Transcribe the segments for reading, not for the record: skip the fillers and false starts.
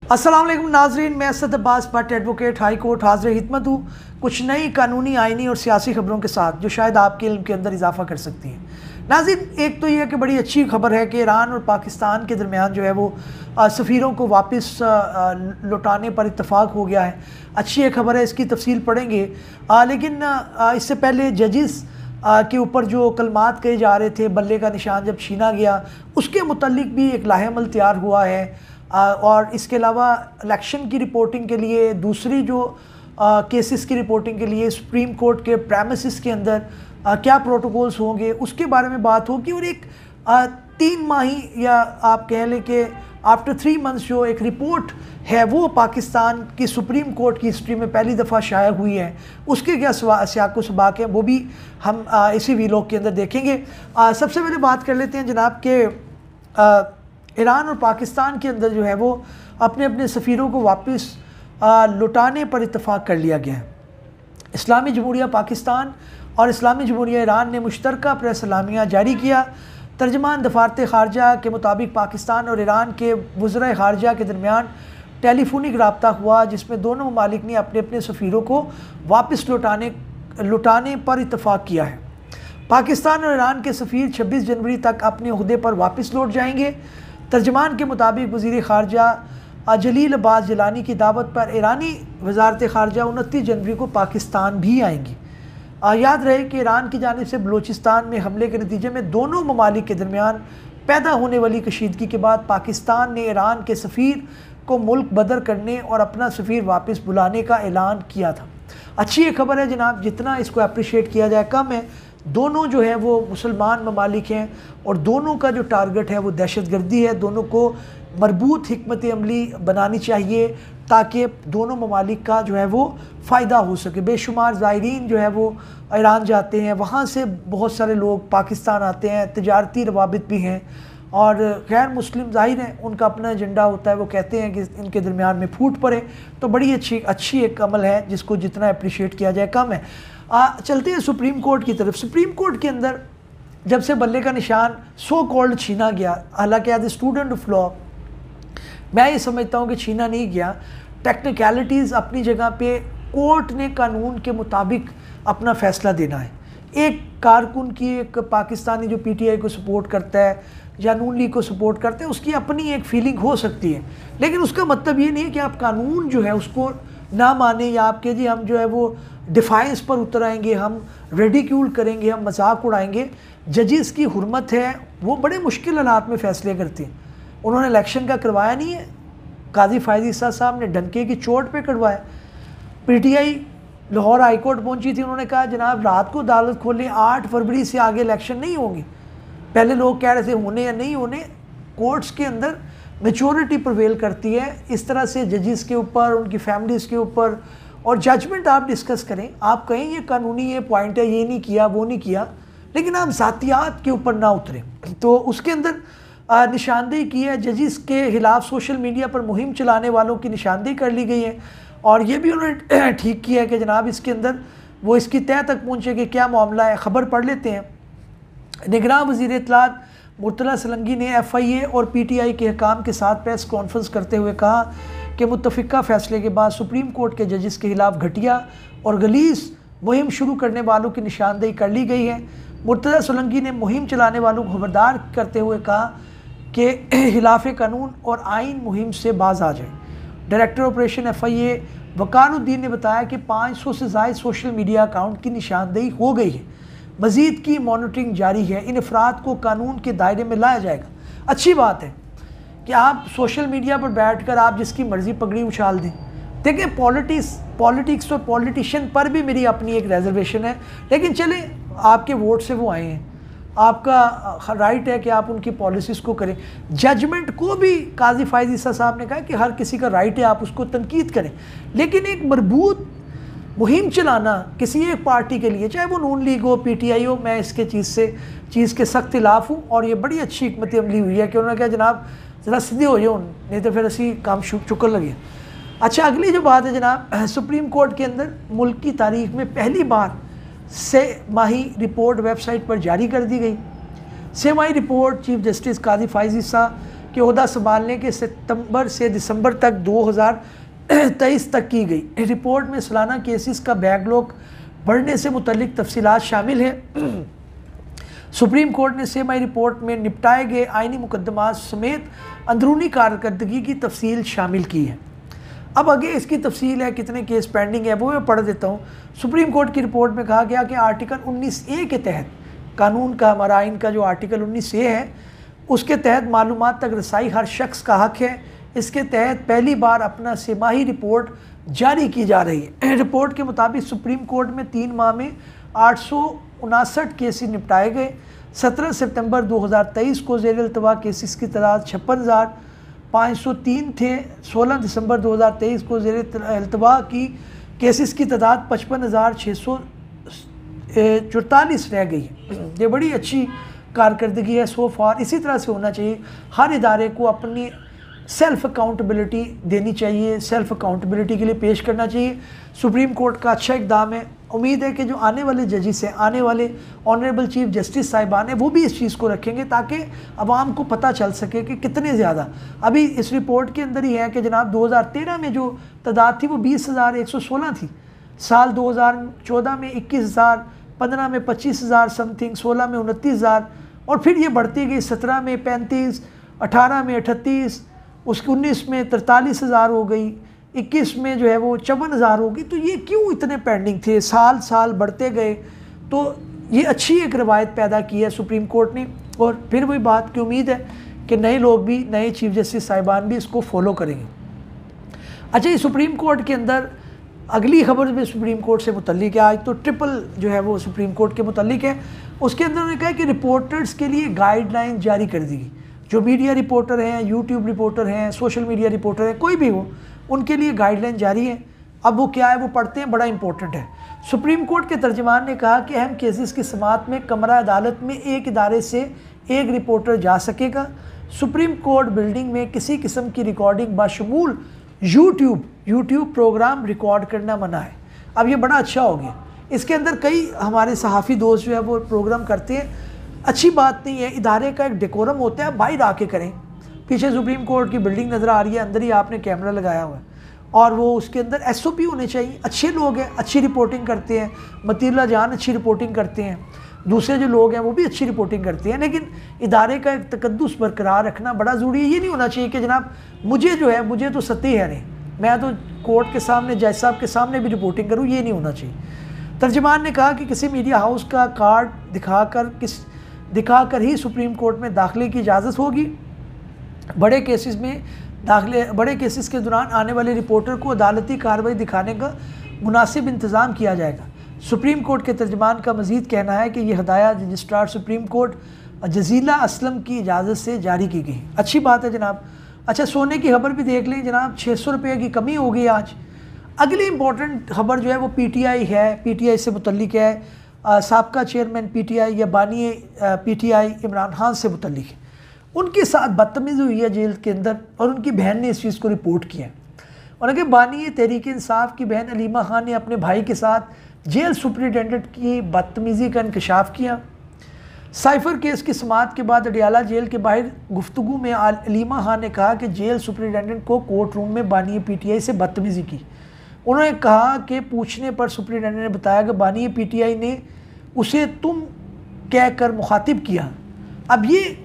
अस्सलाम वालेकुम नाजरीन, मैं Asad Abbas Bhatt advocate high court हाज़िर खिदमत हूँ कुछ नई कानूनी, आइनी और सियासी खबरों के साथ जो शायद आपके इल्म के अंदर इजाफा कर सकती हैं। नाज़रीन, एक तो ये है कि बड़ी अच्छी खबर है कि ईरान और पाकिस्तान के दरमियान जो है वो सफ़ीरों को वापस लौटाने पर इत्तफ़ाक़ हो गया है। अच्छी एक खबर है, इसकी तफसील पढ़ेंगे। लेकिन इससे पहले जजिस के ऊपर जो कलमात कहे जा रहे थे, बल्ले का निशान जब छीना गया, उसके मुतल्लिक भी एक लाहेअमल तैयार हुआ है। और इसके अलावा इलेक्शन की रिपोर्टिंग के लिए, दूसरी जो केसेस की रिपोर्टिंग के लिए सुप्रीम कोर्ट के प्रेमिसेस के अंदर क्या प्रोटोकॉल्स होंगे उसके बारे में बात होगी। और एक 3 माही या आप कह लें कि आफ्टर 3 मंथ्स जो एक रिपोर्ट है वो पाकिस्तान की सुप्रीम कोर्ट की हिस्ट्री में पहली दफ़ा शाया हुई है, उसके क्या सियाक़ो सबाक़ हैं वो भी हम इसी वीलॉग के अंदर देखेंगे। सबसे पहले बात कर लेते हैं जनाब के ईरान और पाकिस्तान के अंदर जो है वो अपने अपने सफ़ीरों को वापस लौटाने पर इत्तफ़ाक़ कर लिया गया है। इस्लामी जमहूरिया पाकिस्तान और इस्लामी जमहूरिया ईरान ने मुश्तरका प्रेस एलामिया जारी किया। तर्जमान दफारत ख़ारजा के मुताबिक पाकिस्तान और ईरान के वज़राए ख़ारजा के दरमियान टेलीफोनिक रब्ता हुआ, जिसमें दोनों ममालिक ने अपने अपने सफ़ीरों को वापस लौटाने पर इत्तफ़ाक़ किया है। पाकिस्तान और ईरान के सफ़ीर 26 जनवरी तक अपने ओहदे पर वापस लौट जाएंगे। तर्जमान के मुताबिक वज़ीर ख़ारजा जलील अब्बास जिलानी की दावत पर ईरानी वज़ारत ख़ारजा 29 जनवरी को पाकिस्तान भी आएंगी। याद रहे कि ईरान की जानिब से बलूचिस्तान में हमले के नतीजे में दोनों ममालिक के दरमियान पैदा होने वाली कशीदगी के बाद पाकिस्तान ने ईरान के सफ़ीर को मुल्क बदर करने और अपना सफ़ीर वापस बुलाने का ऐलान किया था। अच्छी ये खबर है जनाब, जितना इसको अप्रिशिएट किया जाए कम है। दोनों जो है वो मुसलमान ममालिक हैं और दोनों का जो टारगेट है वो दहशतगर्दी है। दोनों को मरबूत हिकमत अमली बनानी चाहिए ताकि दोनों ममालिक का जो है वो फ़ायदा हो सके। बेशुमार ज़ायरीन जो है वो ईरान जाते हैं, वहाँ से बहुत सारे लोग पाकिस्तान आते हैं, तिजारती रवाबित भी हैं। और गैर मुस्लिम ज़ाहिर हैं, उनका अपना एजेंडा होता है, वो कहते हैं कि इनके दरमियान में फूट पड़े। तो बड़ी अच्छी एक अमल है जिसको जितना अप्रिशिएट किया जाए कम है। चलते हैं सुप्रीम कोर्ट की तरफ। सुप्रीम कोर्ट के अंदर जब से बल्ले का निशान सो कॉल्ड छीना गया, हालांकि as a student of law मैं ये समझता हूँ कि छीना नहीं गया। टेक्निकलिटीज़ अपनी जगह पे, कोर्ट ने कानून के मुताबिक अपना फ़ैसला देना है। एक कारकुन की, एक पाकिस्तानी जो PTI को सपोर्ट करता है या नून लीग को सपोर्ट करते हैं, उसकी अपनी एक फीलिंग हो सकती है, लेकिन उसका मतलब ये नहीं है कि आप कानून जो है उसको ना माने या आपके जी हम जो है वो डिफाइंस पर उतर आएंगे, हम रेडिक्यूल करेंगे, हम मजाक उड़ाएंगे। जजिस की हुर्मत है, वो बड़े मुश्किल हालात में फ़ैसले करते हैं। उन्होंने इलेक्शन का करवाया नहीं है, काजी फ़ायज़ ईसा साहब ने डंके की चोट पे करवाया। PTI लाहौर हाई कोर्ट पहुंची थी, उन्होंने कहा जनाब रात को अदालत खोलें, 8 फरवरी से आगे इलेक्शन नहीं होंगे। पहले लोग कह रहे थे होने या नहीं होने, कोर्ट्स के अंदर मेचोरिटी प्रिवेल करती है। इस तरह से जजिस के ऊपर, उनकी फैमिलीज़ के ऊपर और जजमेंट आप डिस्कस करें, आप कहें ये कानूनी ये पॉइंट है, ये नहीं किया वो नहीं किया, लेकिन आप ज़ातियात के ऊपर ना उतरें। तो उसके अंदर निशानदेही की है, जजिस के ख़िलाफ़ सोशल मीडिया पर मुहिम चलाने वालों की निशानदेही कर ली गई है। और ये भी उन्होंने ठीक किया है कि जनाब इसके अंदर वो इसकी तह तक पहुँचे कि क्या मामला है। ख़बर पढ़ लेते हैं। निगरान वज़ीर इत्तलात मुर्तज़ा सलंगी ने FIA और PTI के हकाम के साथ प्रेस कॉन्फ्रेंस करते हुए कहा कि मुत्तफ़िका फ़ैसले के बाद सुप्रीम कोर्ट के जजिस के ख़िलाफ़ घटिया और गलीज़ मुहिम शुरू करने वालों की निशानदेही कर ली गई है। मुर्तज़ा सलंगी ने मुहिम चलाने वालों को खबरदार करते हुए कहा कि खिलाफ़ कानून और आइन मुहिम से बाज आ जाए। डायरेक्टर ऑपरेशन FIA वकारुद्दीन ने बताया कि 500 से ज़ायद सोशल मीडिया अकाउंट की निशानदेही हो गई है। मज़ीद की मॉनिटरिंग जारी है। इन अफराद को कानून के दायरे में लाया जाएगा। अच्छी बात है कि आप सोशल मीडिया पर बैठकर आप जिसकी मर्ज़ी पगड़ी उछाल दें। देखिए, पॉलिटिक्स और पॉलिटिशियन पर भी मेरी अपनी एक रिजर्वेशन है, लेकिन चले आपके वोट से वो आए हैं, आपका राइट है कि आप उनकी पॉलिसीज़ को करें। जजमेंट को भी काजी फ़ायज़ ईसा साहब ने कहा कि हर किसी का राइट है, आप उसको तनकीद करें, लेकिन एक मरबूत मुहिम चलाना किसी एक पार्टी के लिए, चाहे वो नून लीग हो, PTI हो, मैं इसके चीज़ के सख्त खिलाफ हूँ। और ये बड़ी अच्छी हिकमत अमली हुई है कि उन्होंने कहा जनाब ज़रा सीधे हो जाओ, नहीं तो फिर असी काम चुकन लगे। अच्छा, अगली जो बात है जनाब, सुप्रीम कोर्ट के अंदर मुल्क की तारीख में पहली बार से माही रिपोर्ट वेबसाइट पर जारी कर दी गई। सेमाही रिपोर्ट चीफ जस्टिस काजी फ़ायज़ ईसा के ओहदा संभालने के सितंबर से दिसंबर तक 2023 तक की गई। रिपोर्ट में सालाना केसेस का बैकलॉग बढ़ने से मुतल्लिक तफसीलात शामिल है। सुप्रीम कोर्ट ने सेमाई रिपोर्ट में निपटाए गए आइनी मुकदमात समेत अंदरूनी कारकर्दगी की तफसील शामिल की है। अब आगे इसकी तफसील है, कितने केस पेंडिंग है वो मैं पढ़ देता हूँ। सुप्रीम कोर्ट की रिपोर्ट में कहा गया कि आर्टिकल 19A के तहत कानून का, हमारा आइन का जो आर्टिकल 19A है, उसके तहत मालूमात तक रसाई हर शख्स का हक है। इसके तहत पहली बार अपना सेमाही रिपोर्ट जारी की जा रही है। रिपोर्ट के मुताबिक सुप्रीम कोर्ट में 3 माह में 859 केसेस निपटाए गए। 17 सितंबर 2023 को ज़ेर इल्तवा केसेस की तादाद 56,503 थे। 16 दिसंबर 2023 को ज़ेर इल्तवा की केसेस की तादाद 55,644 रह गई है। ये बड़ी अच्छी कारकर्दगी है सो फार। इसी तरह से होना चाहिए। हर इदारे को अपनी सेल्फ अकाउंटेबिलिटी देनी चाहिए, सेल्फ अकाउंटेबिलिटी के लिए पेश करना चाहिए। सुप्रीम कोर्ट का अच्छा इक़दाम है। उम्मीद है कि जो आने वाले जजेस हैं, आने वाले ऑनरेबल चीफ जस्टिस साहिबान हैं, वो भी इस चीज़ को रखेंगे ताकि आवाम को पता चल सके कि कितने ज़्यादा। अभी इस रिपोर्ट के अंदर ही है कि जनाब 2013 में जो तादाद थी वो 20,116 थी। साल 2014 में 21,000, 15 में 25,000 समथिंग, 16 में 29,000 और फिर ये बढ़ती गई। 17 में 35, 18 में 38, उसके 19 में 43,000 हो गई, 21 में जो है वो 54,000 हो गई। तो ये क्यों इतने पेंडिंग थे, साल साल बढ़ते गए। तो ये अच्छी एक रवायत पैदा की है सुप्रीम कोर्ट ने। और फिर वही बात की उम्मीद है कि नए लोग भी, नए चीफ जस्टिस साहिबान भी इसको फॉलो करेंगे। अच्छा, ये सुप्रीम कोर्ट के अंदर अगली खबर भी सुप्रीम कोर्ट से मुतल्लिक है। आज तो ट्रिपल जो है वो सुप्रीम कोर्ट के मुतल्लिक है। उसके अंदर उन्होंने कहा कि रिपोर्टर्स के लिए गाइडलाइन जारी कर दी गई। जो मीडिया रिपोर्टर हैं, यूट्यूब रिपोर्टर हैं, सोशल मीडिया रिपोर्टर हैं, कोई भी हो, उनके लिए गाइडलाइन जारी है। अब वो क्या है वो पढ़ते हैं, बड़ा इंपॉर्टेंट है। सुप्रीम कोर्ट के तर्जमान ने कहा कि अहम केसेस की समाअत में कमरा अदालत में एक इदारे से एक रिपोर्टर जा सकेगा। सुप्रीम कोर्ट बिल्डिंग में किसी किस्म की रिकॉर्डिंग बाशमूल यूट्यूब प्रोग्राम रिकॉर्ड करना मना है। अब ये बड़ा अच्छा हो गया। इसके अंदर कई हमारे सहाफ़ी दोस्त जो है वो प्रोग्राम करते हैं, अच्छी बात नहीं है। इदारे का एक डेकोरम होता है, बाहर आके करें। पीछे सुप्रीम कोर्ट की बिल्डिंग नज़र आ रही है, अंदर ही आपने कैमरा लगाया हुआ है और वो उसके अंदर SOP होने चाहिए। अच्छे लोग हैं, अच्छी रिपोर्टिंग करते हैं। मतीला जान अच्छी रिपोर्टिंग करते हैं, दूसरे जो लोग हैं वो भी अच्छी रिपोर्टिंग करते हैं। लेकिन इदारे का एक तकद्दुस बरकरार रखना बड़ा ज़रूरी है। ये नहीं होना चाहिए कि जनाब मुझे तो सत्य है नहीं, मैं तो कोर्ट के सामने, जज साहब के सामने भी रिपोर्टिंग करूँ, ये नहीं होना चाहिए। तर्जमान ने कहा कि किसी मीडिया हाउस का कार्ड दिखाकर ही सुप्रीम कोर्ट में दाखिले की इजाज़त होगी। बड़े केसेस के दौरान आने वाले रिपोर्टर को अदालती कार्रवाई दिखाने का मुनासिब इंतज़ाम किया जाएगा। सुप्रीम कोर्ट के तर्जमान का मज़ीद कहना है कि यह हदायत registrar supreme court Jazila Aslam की इजाज़त से जारी की गई। अच्छी बात है जनाब। अच्छा, सोने की खबर भी देख लें जनाब। 600 रुपये की कमी हो गई आज। अगली इंपॉर्टेंट खबर जो है वो PTI है, PTI से मुतल्लिक है। साबका चेयरमैन PTI या बानी PTI इमरान खान से मुतल्लिक है। उनके साथ बदतमीज़ी हुई है जेल के अंदर और उनकी बहन ने इस चीज़ को रिपोर्ट किया। और अगर बानी तहरीक इंसाफ की बहन अलीमा खान ने अपने भाई के साथ जेल सुपरिटेंडेंट की बदतमीज़ी का इंकशाफ किया। साइफर केस की समाअत के बाद अडियाला जेल के बाहर गुफ्तगू में अलीमा खान ने कहा कि जेल सुपरिटेंडेंट को कोर्ट रूम में बानी PTI से बदतमीज़ी की। उन्होंने कहा कि पूछने पर सुपरिटेंडेंट ने बताया कि बानी PTI ने उसे तुम कहकर मुखातिब किया। अब ये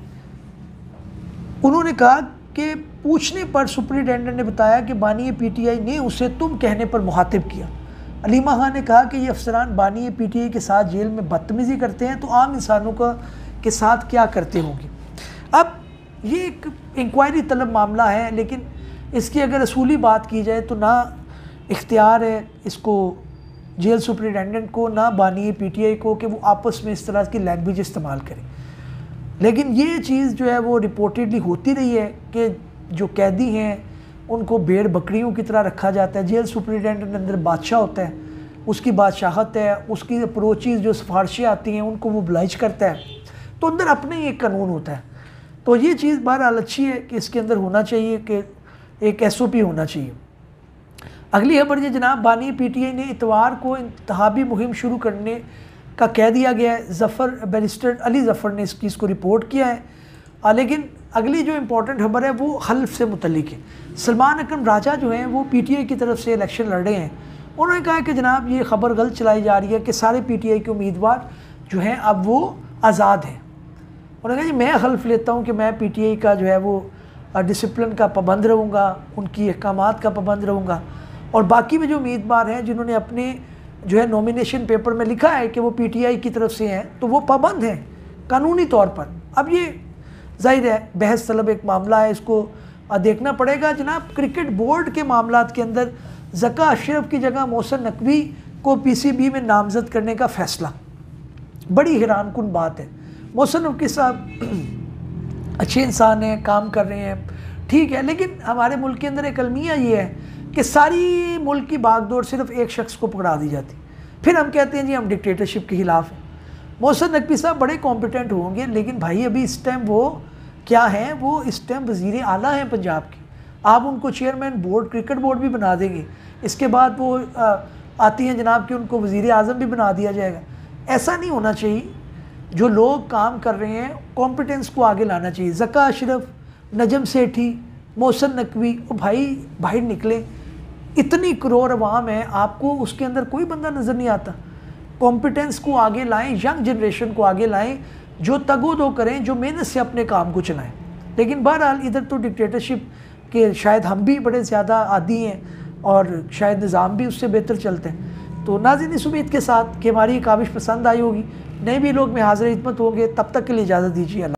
उन्होंने कहा कि पूछने पर सुपरिटेंडेंट ने बताया कि बानी PTI ने उसे तुम कहने पर मुखातिब किया। अलीमा खान ने कहा कि ये अफसरान बानी PTI के साथ जेल में बदतमीज़ी करते हैं तो आम इंसानों के साथ क्या करते होंगे। अब ये एक इंक्वायरी तलब मामला है, लेकिन इसकी अगर असूली बात की जाए तो ना इख्तियार है इसको जेल सुपरिटेंडेंट को, ना बानी PTI को कि वो आपस में इस तरह की लैंग्वेज इस्तेमाल करें। लेकिन ये चीज़ जो है वो रिपोर्टेडली होती रही है कि जो कैदी हैं उनको भेड़ बकरियों की तरह रखा जाता है। जेल सुपरिटेंडेंट अंदर बादशाह होता है, उसकी बादशाहत है, उसकी अप्रोचेज़ जो सिफारिशें आती हैं उनको वो ब्लाइज करता है। तो अंदर अपने ही एक कानून होता है। तो ये चीज़ बहरहाल अच्छी है कि इसके अंदर होना चाहिए कि एक SOP होना चाहिए। अगली खबर ये जनाब, बानी PTI ने इतवार को इंतखाबी मुहिम शुरू करने का कह दिया गया है। बैरिस्टर अली ज़फ़र ने इस चीज़ को रिपोर्ट किया है। लेकिन अगली जो इम्पोर्टेंट खबर है वो हल्फ से मुतल्लिक है। सलमान अकरम राजा जो हैं वो पीटीआई की तरफ से इलेक्शन लड़ रहे हैं। उन्होंने कहा कि जनाब ये ख़बर गलत चलाई जा रही है कि सारे पीटीआई के उम्मीदवार जो हैं अब वो आज़ाद हैं। उन्होंने कहा जी मैं हल्फ लेता हूँ कि मैं पीटीआई का जो है वो डिसिप्लिन का पाबंद रहूँगा, उनकी अहकामात का पाबंद रहूँगा, और बाकी में जो उम्मीदवार हैं जिन्होंने अपने जो है नॉमिनेशन पेपर में लिखा है कि वो पीटीआई की तरफ से हैं तो वो पाबंद हैं कानूनी तौर पर। अब ये जाहिर है बहस तलब एक मामला है, इसको देखना पड़ेगा। जनाब क्रिकेट बोर्ड के मामलात के अंदर ज़का अशरफ की जगह मोहसिन नकवी को पीसीबी में नामज़द करने का फ़ैसला, बड़ी हैरानकुन बात है। मोहसिन नकवी साहब अच्छे इंसान हैं, काम कर रहे हैं, ठीक है, लेकिन हमारे मुल्क के अंदर एक अलमिया ये है कि सारी मुल्क की भागदौड़ सिर्फ एक शख्स को पकड़ा दी जाती, फिर हम कहते हैं जी हम डिक्टेटरशिप के ख़िलाफ़ हैं। मोहसिन नकवी साहब बड़े कॉम्पिटेंट होंगे, लेकिन भाई अभी इस टाइम वो क्या हैं, वो इस टाइम वज़ीर आला हैं पंजाब के। आप उनको चेयरमैन बोर्ड, क्रिकेट बोर्ड भी बना देंगे, इसके बाद वो आती हैं जनाब कि उनको वज़ीर आज़म भी बना दिया जाएगा। ऐसा नहीं होना चाहिए। जो लोग काम कर रहे हैं कॉम्पिटेंस को आगे लाना चाहिए। ज़का अशरफ, नजम सेठी, मोहसिन नकवी, वो भाई बाहर निकले, इतनी करोड़ अवाम है, आपको उसके अंदर कोई बंदा नज़र नहीं आता। कॉम्पिटेंस को आगे लाएं, यंग जनरेशन को आगे लाएं, जो तगो दो करें, जो मेहनत से अपने काम को चलाएं। लेकिन बहरहाल इधर तो डिक्टेटरशिप के शायद हम भी बड़े ज़्यादा आदी हैं और शायद निज़ाम भी उससे बेहतर चलते हैं। तो नाज़रीन इस उम्मीद के साथ कि हमारी ये काविश पसंद आई होगी, नए भी लोग में हाज़िर खिदमत होंगे। तब तक के लिए इजाज़त दीजिए।